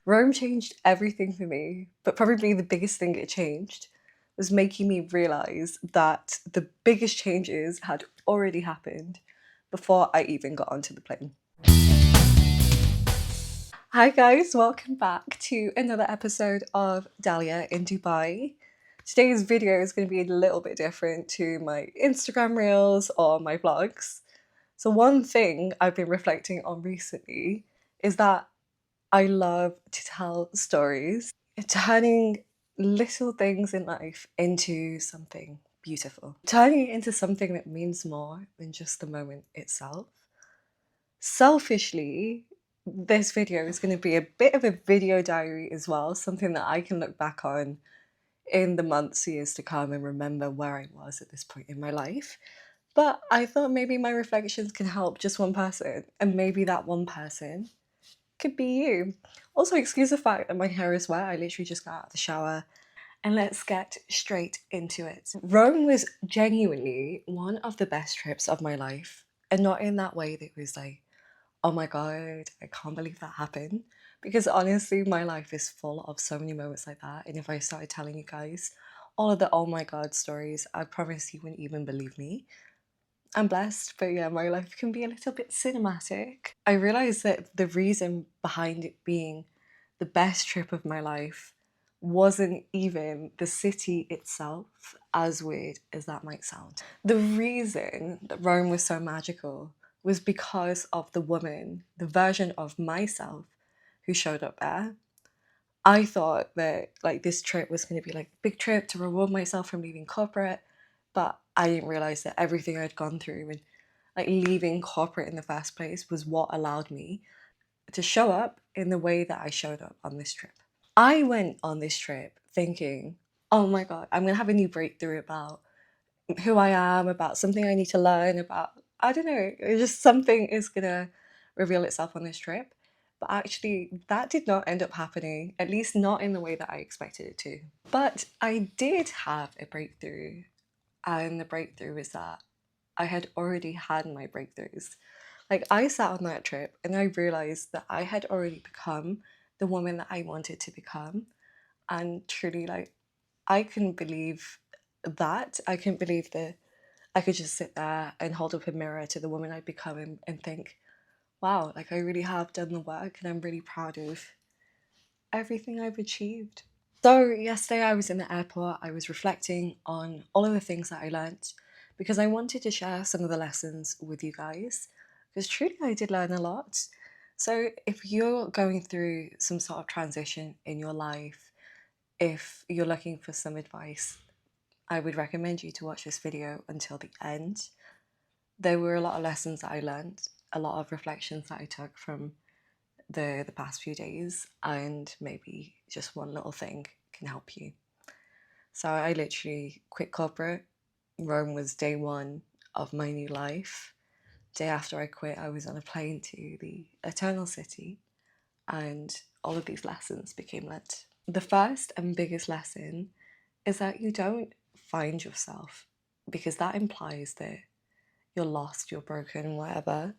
Rome changed everything for me, but probably the biggest thing it changed was making me realize that the biggest changes had already happened before I even got onto the plane. Hi guys, welcome back to another episode of Dahlia in Dubai. Today's video is going to be a little bit different to my Instagram reels or my vlogs. So one thing I've been reflecting on recently is that I love to tell stories, turning little things in life into something beautiful, turning it into something that means more than just the moment itself. Selfishly, this video is going to be a bit of a video diary as well, something that I can look back on in the months, years to come and remember where I was at this point in my life. But I thought maybe my reflections can help just one person, and maybe that one person could be you. Also, excuse the fact that my hair is wet. I literally just got out of the shower. And let's get straight into it. Rome was genuinely one of the best trips of my life. And not in that way that was like, oh my God, I can't believe that happened. Because honestly, my life is full of so many moments like that. And if I started telling you guys all of the oh my God stories, I promise you wouldn't even believe me. I'm blessed, but yeah, my life can be a little bit cinematic. I realized that the reason behind it being the best trip of my life wasn't even the city itself, as weird as that might sound. The reason that Rome was so magical was because of the woman, the version of myself who showed up there. I thought that like this trip was going to be like a big trip to reward myself from leaving corporate, but I didn't realize that everything I'd gone through and like leaving corporate in the first place was what allowed me to show up in the way that I showed up on this trip. I went on this trip thinking, oh my God, I'm going to have a new breakthrough about who I am, about something I need to learn, about, I don't know, it's just something is going to reveal itself on this trip. But actually, that did not end up happening, at least not in the way that I expected it to. But I did have a breakthrough, and the breakthrough is that I had already had my breakthroughs. Like, I sat on that trip and I realized that I had already become the woman that I wanted to become. And truly, like, I couldn't believe that. I couldn't believe that I could just sit there and hold up a mirror to the woman I'd become and think, wow, like, I really have done the work and I'm really proud of everything I've achieved. So, yesterday I was in the airport, I was reflecting on all of the things that I learnt because I wanted to share some of the lessons with you guys because truly I did learn a lot. So, if you're going through some sort of transition in your life, if you're looking for some advice, I would recommend you to watch this video until the end. There were a lot of lessons that I learned, a lot of reflections that I took from the past few days, and maybe just one little thing can help you. So I literally quit corporate. Rome was day one of my new life. Day after I quit, I was on a plane to the Eternal City, and all of these lessons became learnt. The first and biggest lesson is that you don't find yourself, because that implies that you're lost, you're broken, whatever.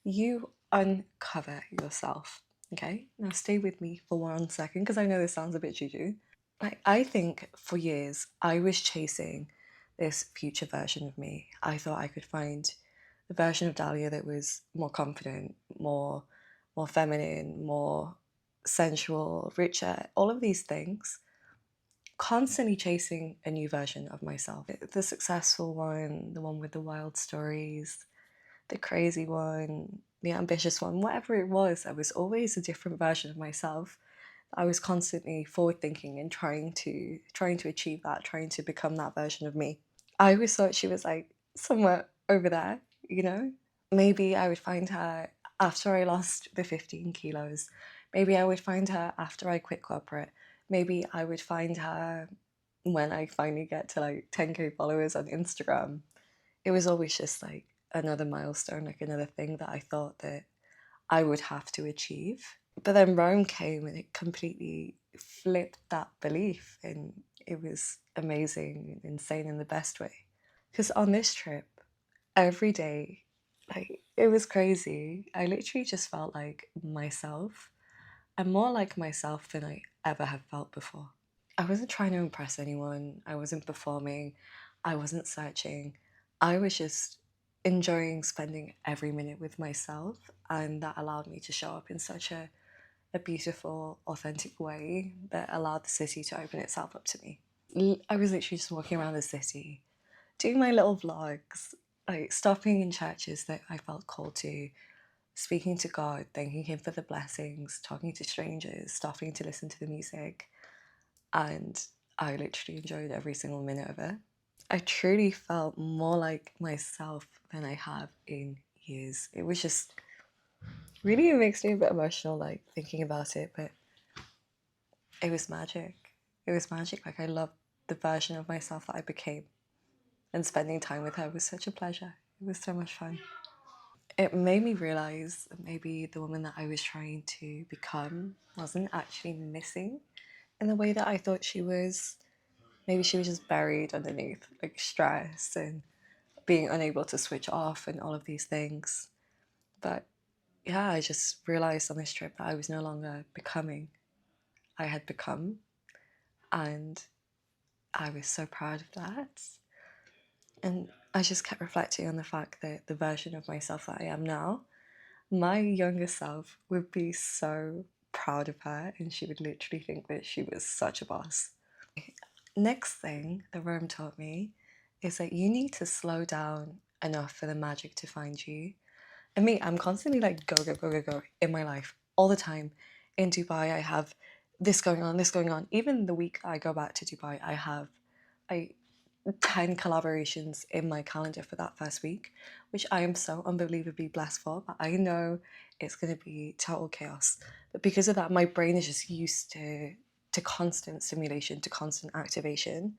You uncover yourself. Okay, now stay with me for 1 second because I know this sounds a bit juju. Like, I think for years I was chasing this future version of me. I thought I could find the version of Dahlia that was more confident, more feminine, more sensual, richer, all of these things. Constantly chasing a new version of myself. The successful one, the one with the wild stories, the crazy one, the ambitious one, whatever it was, I was always a different version of myself. I was constantly forward thinking and trying to achieve that, trying to become that version of me. I always thought she was like somewhere over there, you know? Maybe I would find her after I lost the 15 kilos. Maybe I would find her after I quit corporate. Maybe I would find her when I finally get to like 10K followers on Instagram. It was always just like another milestone, like another thing that I thought that I would have to achieve. But then Rome came and it completely flipped that belief, and it was amazing and insane in the best way. Because on this trip, every day, like, it was crazy. I literally just felt like myself. and more like myself than I ever have felt before. I wasn't trying to impress anyone, I wasn't performing, I wasn't searching. I was just enjoying spending every minute with myself, and that allowed me to show up in such a beautiful, authentic way that allowed the city to open itself up to me. I was literally just walking around the city, doing my little vlogs, like stopping in churches that I felt called to, speaking to God, thanking Him for the blessings, talking to strangers, stopping to listen to the music. And I literally enjoyed every single minute of it. I truly felt more like myself than I have in years. It was just really, it makes me a bit emotional, like thinking about it, but it was magic. It was magic. Like, I loved the version of myself that I became, and spending time with her was such a pleasure. It was so much fun. It made me realize that maybe the woman that I was trying to become wasn't actually missing in the way that I thought she was. Maybe she was just buried underneath like stress and being unable to switch off and all of these things. But yeah, I just realized on this trip that I was no longer becoming, I had become. And I was so proud of that. And I just kept reflecting on the fact that the version of myself that I am now, my younger self would be so proud of her, and she would literally think that she was such a boss. Next thing the Rome taught me is that you need to slow down enough for the magic to find you. And me, I'm constantly like go, go, go, go, go in my life all the time. In Dubai, I have this going on, this going on. Even the week I go back to Dubai, I have I 10 collaborations in my calendar for that first week, which I am so unbelievably blessed for. But I know it's going to be total chaos. But because of that, my brain is just used to constant stimulation, to constant activation.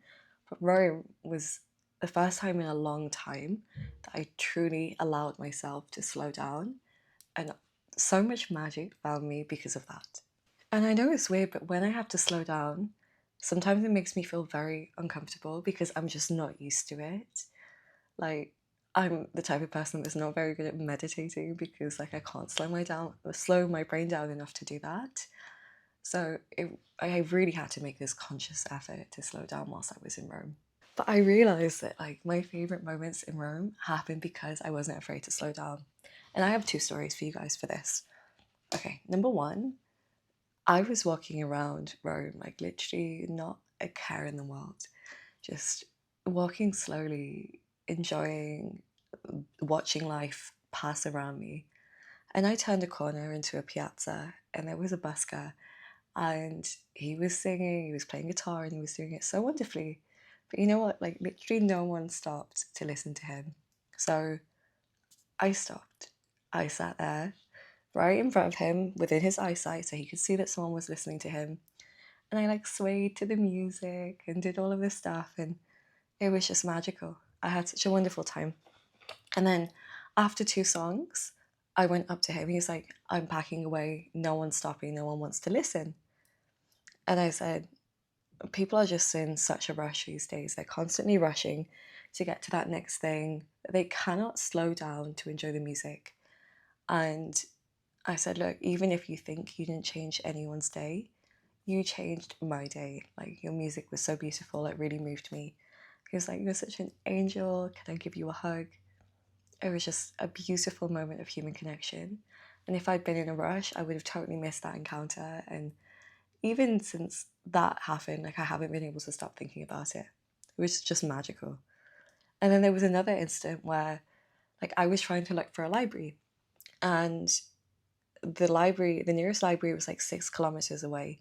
But Rome was the first time in a long time that I truly allowed myself to slow down, and so much magic found me because of that. And I know it's weird, but when I have to slow down, sometimes it makes me feel very uncomfortable because I'm just not used to it. Like, I'm the type of person that's not very good at meditating because like I can't slow my brain down enough to do that. So I really had to make this conscious effort to slow down whilst I was in Rome. But I realized that like my favorite moments in Rome happened because I wasn't afraid to slow down. And I have two stories for you guys for this. Okay, number one, I was walking around Rome, like literally not a care in the world, just walking slowly, enjoying watching life pass around me. And I turned a corner into a piazza, and there was a busker, and he was singing, he was playing guitar, and he was doing it so wonderfully. But you know what? Like, literally, no one stopped to listen to him. So I stopped. I sat there right in front of him within his eyesight so he could see that someone was listening to him. And I like swayed to the music and did all of this stuff, and it was just magical. I had such a wonderful time. And then after two songs, I went up to him. He was like, I'm packing away. No one's stopping. No one wants to listen. And I said, people are just in such a rush these days. They're constantly rushing to get to that next thing. They cannot slow down to enjoy the music. And I said, look, even if you think you didn't change anyone's day, you changed my day. Like, your music was so beautiful, it really moved me. He was like, you're such an angel. Can I give you a hug? It was just a beautiful moment of human connection. And if I'd been in a rush, I would have totally missed that encounter. And even since that happened, like, I haven't been able to stop thinking about it. It was just magical. And then there was another incident where, like, I was trying to look for a library, and the nearest library was like 6 kilometers away.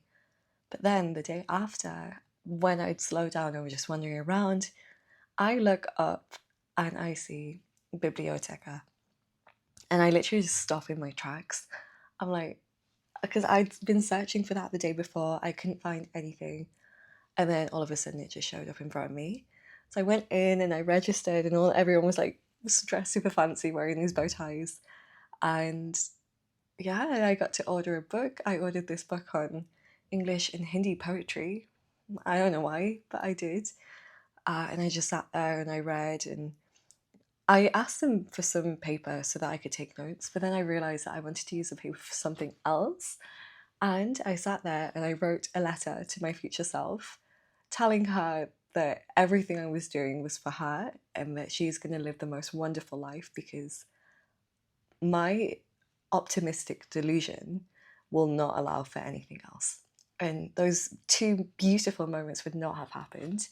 But then the day after, when I'd slowed down and was just wandering around, I look up and I see biblioteca. And I literally just stop in my tracks. I'm like, because I'd been searching for that the day before, I couldn't find anything. And then all of a sudden it just showed up in front of me. So I went in and I registered, and everyone was like dressed super fancy wearing these bow ties. And yeah, I got to order a book. I ordered this book on English and Hindi poetry. I don't know why, but I did. And I just sat there and I read, and I asked them for some paper so that I could take notes, but then I realized that I wanted to use the paper for something else. And I sat there and I wrote a letter to my future self, telling her that everything I was doing was for her and that she's going to live the most wonderful life because my optimistic delusion will not allow for anything else. And those two beautiful moments would not have happened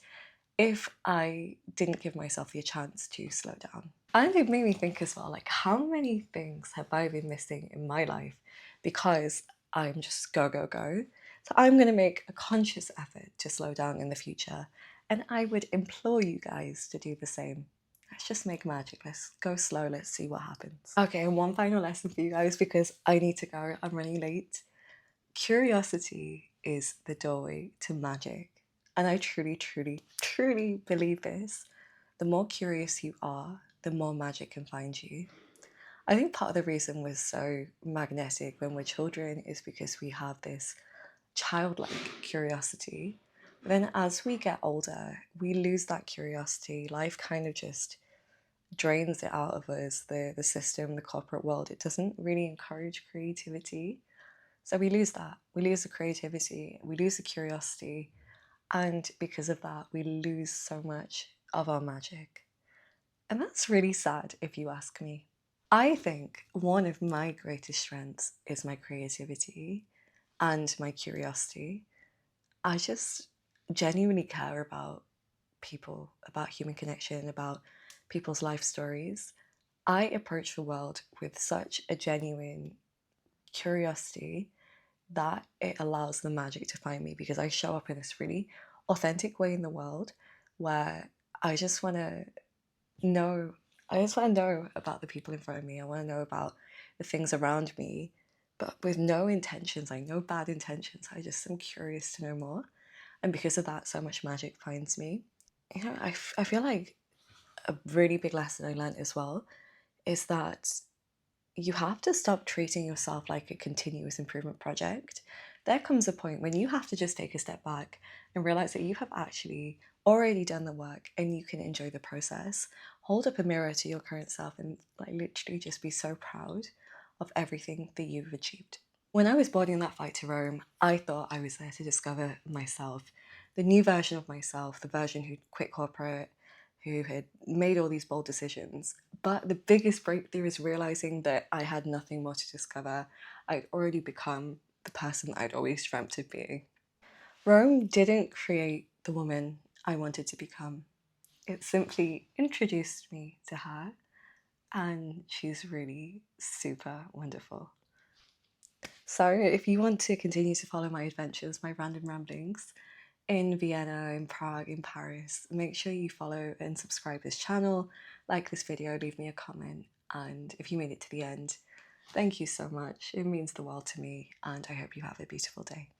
if I didn't give myself the chance to slow down. And it made me think as well, like, how many things have I been missing in my life because I'm just go, go, go. So I'm going to make a conscious effort to slow down in the future. And I would implore you guys to do the same. Let's just make magic. Let's go slow. Let's see what happens. Okay, and one final lesson for you guys because I need to go. I'm running late. Curiosity is the doorway to magic. And I truly, truly, truly believe this. The more curious you are, the more magic can find you. I think part of the reason we're so magnetic when we're children is because we have this childlike curiosity. But then as we get older, we lose that curiosity. Life kind of just drains it out of us. The system, the corporate world, it doesn't really encourage creativity. So we lose that. We lose the creativity, we lose the curiosity. And because of that, we lose so much of our magic. And that's really sad if you ask me. I think one of my greatest strengths is my creativity and my curiosity. I just genuinely care about people, about human connection, about people's life stories. I approach the world with such a genuine curiosity that it allows the magic to find me because I show up in this really authentic way in the world where I just want to know I just want to know about the people in front of me. I want to know about the things around me, but with no intentions, like no bad intentions. I just am curious to know more. And because of that, so much magic finds me. I feel like a really big lesson I learned as well is that you have to stop treating yourself like a continuous improvement project. There comes a point when you have to just take a step back and realize that you have actually already done the work and you can enjoy the process. Hold up a mirror to your current self and like literally just be so proud of everything that you've achieved. When I was boarding that flight to Rome, I thought I was there to discover myself, the new version of myself, the version who quit corporate, who had made all these bold decisions. But the biggest breakthrough is realizing that I had nothing more to discover. I'd already become the person I'd always dreamt of being. Rome didn't create the woman I wanted to become. It simply introduced me to her, and she's really super wonderful. So, if you want to continue to follow my adventures, my random ramblings in Vienna, in Prague, in Paris, make sure you follow and subscribe this channel, like this video, leave me a comment, and if you made it to the end, thank you so much. It means the world to me, and I hope you have a beautiful day.